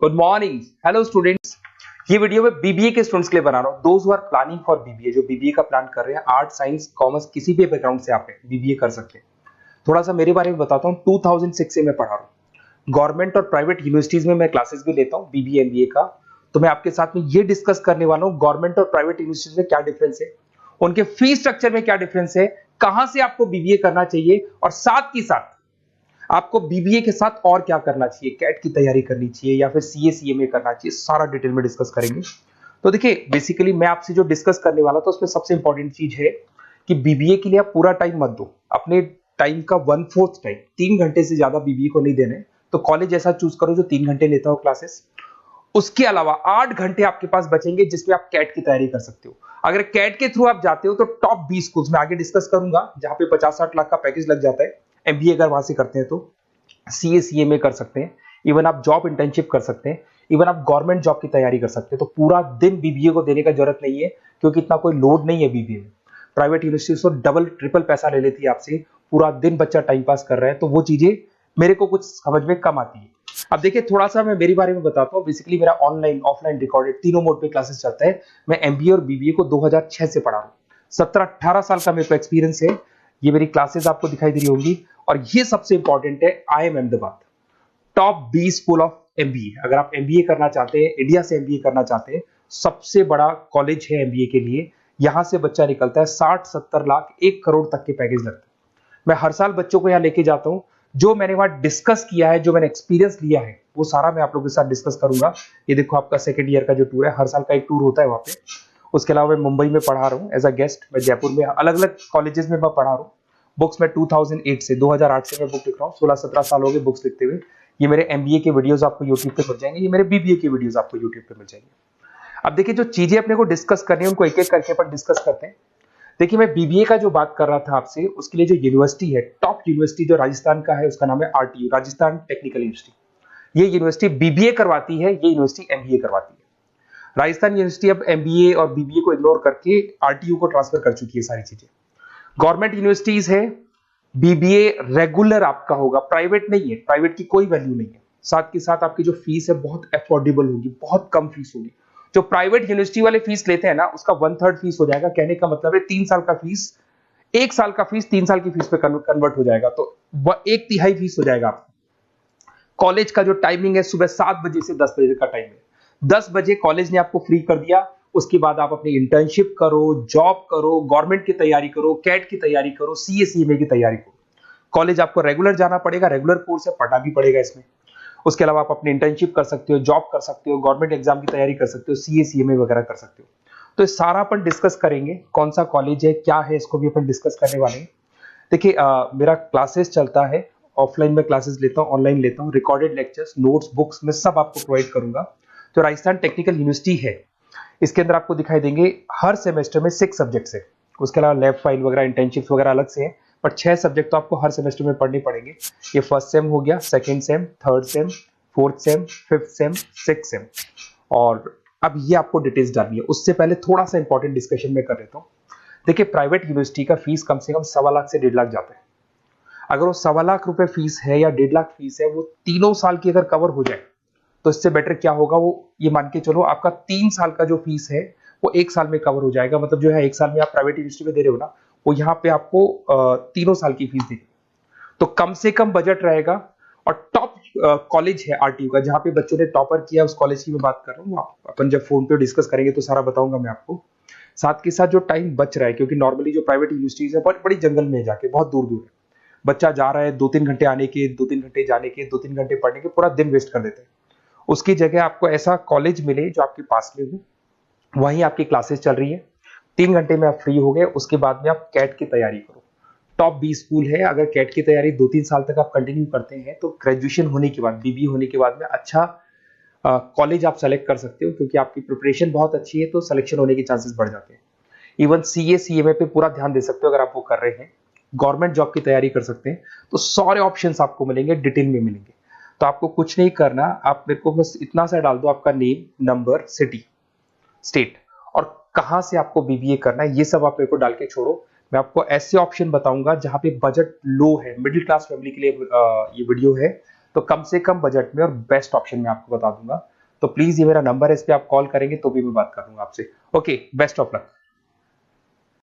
Good morning, hello students. ये video मैं BBA के स्टूडेंट्स के लिए बना रहा हूँ। Those who are planning for BBA, जो बीबीए का प्लान कर रहे हैं, आर्ट साइंस कॉमर्स किसी भी बैकग्राउंड से आप बीबीए कर सकते हैं। थोड़ा सा मेरे बारे में बताता हूँ। 2006 से मैं पढ़ा रहा हूँ। गवर्नमेंट और प्राइवेट यूनिवर्सिटीज में मैं क्लासेस भी लेता हूँ बीबीए एमबीए का। तो मैं आपके साथ में ये डिस्कस करने वाला हूँ गवर्नमेंट और प्राइवेट यूनिवर्सिटीज में क्या डिफरेंस है, उनके फीस स्ट्रक्चर में क्या डिफरेंस है, कहां से आपको बीबीए करना चाहिए, और साथ ही साथ आपको बीबीए के साथ और क्या करना चाहिए, कैट की तैयारी करनी चाहिए या फिर सीए सीएमए करना चाहिए, सारा डिटेल में डिस्कस करेंगे। तो देखिए, बेसिकली मैं आपसे जो डिस्कस करने वाला था उसमें सबसे इंपॉर्टेंट चीज है कि बीबीए के लिए आप पूरा टाइम मत दो। अपने टाइम का 1/4 टाइम, 3 घंटे से ज्यादा बीबीए को नहीं देने। तो कॉलेज ऐसा चूज करो जो 3 घंटे लेता हो क्लासेस। उसके अलावा 8 घंटे आपके पास बचेंगे जिसमें आप कैट की तैयारी कर सकते हो। अगर कैट के थ्रू आप जाते हो तो टॉप 20 स्कूल्स में आगे डिस्कस करूंगा, जहां पे 50-60 लाख का पैकेज लग जाता है। एमबीए अगर वहां से करते हैं तो सीए सीएमए कर सकते हैं, इवन आप जॉब इंटर्नशिप कर सकते हैं, इवन आप गवर्नमेंट जॉब की तैयारी कर सकते हैं। तो पूरा दिन बीबीए को देने का जरूरत नहीं है, क्योंकि इतना कोई लोड नहीं है बीबीए में। प्राइवेट यूनिवर्सिटी तो डबल ट्रिपल पैसा ले लेती है आपसे, पूरा दिन बच्चा टाइम पास कर रहा है। तो वो चीजें मेरे को कुछ समझ में कम आती है। अब देखिए, थोड़ा सा मैं मेरे बारे में बताता हूँ। बेसिकली मेरा ऑनलाइन ऑफलाइन रिकॉर्डेड तीनों मोड पे क्लासेस चलता है। मैं एमबीए और बीबीए को 2006 से पढ़ा रहा हूँ। 17-18 साल का मेरे को एक्सपीरियंस है। ये मेरी क्लासेस आपको दिखाई दे रही होंगी। और ये सबसे इंपॉर्टेंट है, IIM Ahmedabad top 20 school of MBA. अगर आप एमबीए करना चाहते हैं, इंडिया से एमबीए करना चाहते हैं, सबसे बड़ा कॉलेज है एमबीए के लिए। यहां से बच्चा निकलता है 60-70 लाख 1 करोड़ तक के पैकेज लगते हैं। मैं हर साल बच्चों को यहाँ लेके जाता हूँ। जो मैंने वहां डिस्कस किया है, जो मैंने एक्सपीरियंस लिया है, वो सारा मैं आप लोगों के साथ डिस्कस करूंगा। ये देखो, आपका सेकंड ईयर का जो टूर है, हर साल का एक टूर होता है वहां पे। उसके अलावा मैं मुंबई में पढ़ा रहा हूँ एज अ गेस्ट। मैं जयपुर में अलग अलग कॉलेजेस में मैं पढ़ा रहा हूँ। बुक्स में 2008 से मैं बुक लिख रहा हूँ। 16-17 साल हो गए बुक्स लिखते हुए। ये मेरे एमबीए के वीडियोस आपको यूट्यूब पे मिल जाएंगे, ये मेरे बीबीए के वीडियोस आपको यूट्यूब पे मिल जाएंगे। अब देखिए, जो चीजें अपने को डिस्कस करनी है उनको एक एक करके अपन डिस्कस करते हैं। देखिए, मैं बीबीए का जो बात कर रहा था आपसे, उसके लिए जो यूनिवर्सिटी है, टॉप यूनिवर्सिटी जो राजस्थान का है, उसका नाम है आरटीयू, राजस्थान टेक्निकल यूनिवर्सिटी। ये यूनिवर्सिटी बीबीए करवाती है, ये यूनिवर्सिटी एमबीए करवाती है। राजस्थान यूनिवर्सिटी अब एमबीए और बीबीए को इग्नोर करके आरटीयू को ट्रांसफर कर चुकी है सारी चीजें। गवर्नमेंट यूनिवर्सिटीज है, बीबीए रेगुलर आपका होगा, प्राइवेट नहीं है। प्राइवेट की कोई वैल्यू नहीं है। साथ के साथ आपकी जो फीस है बहुत अफोर्डेबल होगी, बहुत कम फीस होगी। जो प्राइवेट यूनिवर्सिटी वाले फीस लेते हैं ना, उसका 1/3 फीस हो जाएगा। कहने का मतलब है 3 साल का फीस, 1 साल का फीस 3 साल की फीस पे कन्वर्ट हो जाएगा। तो वह 1/3 फीस हो जाएगा आपका। कॉलेज का जो टाइमिंग है, सुबह 7 बजे से 10 बजे का टाइम है। 10 बजे कॉलेज ने आपको फ्री कर दिया। उसके बाद आप अपनी इंटर्नशिप करो, जॉब करो, गवर्नमेंट की तैयारी करो, कैट की तैयारी करो, सीए सीएमए की तैयारी करो। कॉलेज आपको रेगुलर जाना पड़ेगा, रेगुलर कोर्स है, पढ़ना भी पड़ेगा इसमें। उसके अलावा आप अपनी इंटर्नशिप कर सकते हो, जॉब कर सकते हो, गवर्नमेंट एग्जाम की तैयारी कर सकते हो, सीए सीएमए वगैरह कर सकते हो। तो ये सारा अपन डिस्कस करेंगे। कौन सा कॉलेज है, क्या है, इसको भी अपन डिस्कस करने वाले हैं। देखिए, मेरा क्लासेस चलता है। ऑफलाइन में क्लासेस लेता हूँ, ऑनलाइन लेता हूँ। रिकॉर्डेड लेक्चर्स, नोट्स, बुक्स में सब आपको प्रोवाइड करूंगा। जो राजस्थान टेक्निकल यूनिवर्सिटी है, इसके अंदर आपको दिखाई देंगे हर सेमेस्टर में 6 सब्जेक्ट्स है। उसके अलावा लैब फाइल वगैरह, इंटर्नशिप्स वगैरह अलग से है। पर 6 सब्जेक्ट तो आपको हर सेमेस्टर में पढ़ने पड़ेंगे। ये फर्स्ट सेम हो गया, second same, third same, fourth same, fifth sem, sixth same. और अब ये आपको डिटेल्स डालनी है। उससे पहले थोड़ा सा इंपॉर्टेंट डिस्कशन में कर लेता हूँ। देखिए, प्राइवेट यूनिवर्सिटी का फीस कम से कम 1.25 लाख से 1.5 लाख जाता है। अगर वो 1.25 लाख रुपए फीस है या 1.5 लाख फीस है, वो तीनों साल की अगर कवर हो जाए, तो इससे बेटर क्या होगा, वो ये मान के चलो आपका 3 साल का जो फीस है वो 1 साल में कवर हो जाएगा। मतलब जो है 1 साल में आप प्राइवेट यूनिवर्सिटी में दे रहे हो ना, वो यहाँ पे आपको तीनों साल की फीस देगी। तो कम से कम बजट रहेगा। और टॉप कॉलेज है आरटीयू का, जहां पे बच्चों ने टॉपर किया, उस कॉलेज की मैं बात कर रहा हूँ। अपन जब फोन पे डिस्कस करेंगे तो सारा बताऊंगा मैं आपको। साथ के साथ जो टाइम बच रहा है, क्योंकि नॉर्मली जो प्राइवेट यूनिवर्सिटीज है बहुत बड़ी जंगल में जाके, बहुत दूर दूर है, बच्चा जा रहा है, 2-3 घंटे आने के, 2-3 घंटे जाने के, 2-3 घंटे पढ़ने के, पूरा दिन वेस्ट कर देते हैं। उसकी जगह आपको ऐसा कॉलेज मिले जो आपके पास में हो, वहीं आपकी क्लासेस चल रही है, 3 घंटे में आप फ्री हो गए। उसके बाद में आप कैट की तैयारी करो। टॉप 20 स्कूल है। अगर कैट की तैयारी 2-3 साल तक आप कंटिन्यू करते हैं, तो ग्रेजुएशन होने के बाद, बीबीए होने के बाद में अच्छा कॉलेज आप सेलेक्ट कर सकते हो, क्योंकि आपकी प्रिपरेशन बहुत अच्छी है, तो सिलेक्शन होने के चांसेस बढ़ जाते हैं। इवन सीए सीएमए पे पूरा ध्यान दे सकते हो अगर आप वो कर रहे हैं। गवर्नमेंट जॉब की तैयारी कर सकते हैं। तो सारे ऑप्शंस आपको मिलेंगे, डिटेल में मिलेंगे। तो आपको कुछ नहीं करना, आप मेरे को बस इतना सा डाल दो, आपका नेम, नंबर, सिटी, स्टेट, और कहां से आपको बीबीए करना है, ये सब आप मेरे को डाल के छोड़ो। मैं आपको ऐसे ऑप्शन बताऊंगा जहां पे बजट लो है, मिडिल क्लास फैमिली के लिए ये वीडियो है, तो कम से कम बजट में और बेस्ट ऑप्शन में आपको बता दूंगा। तो प्लीज ये मेरा नंबर है, इस पे आप कॉल करेंगे तो भी मैं बात करूंगा आपसे। Okay, best of luck.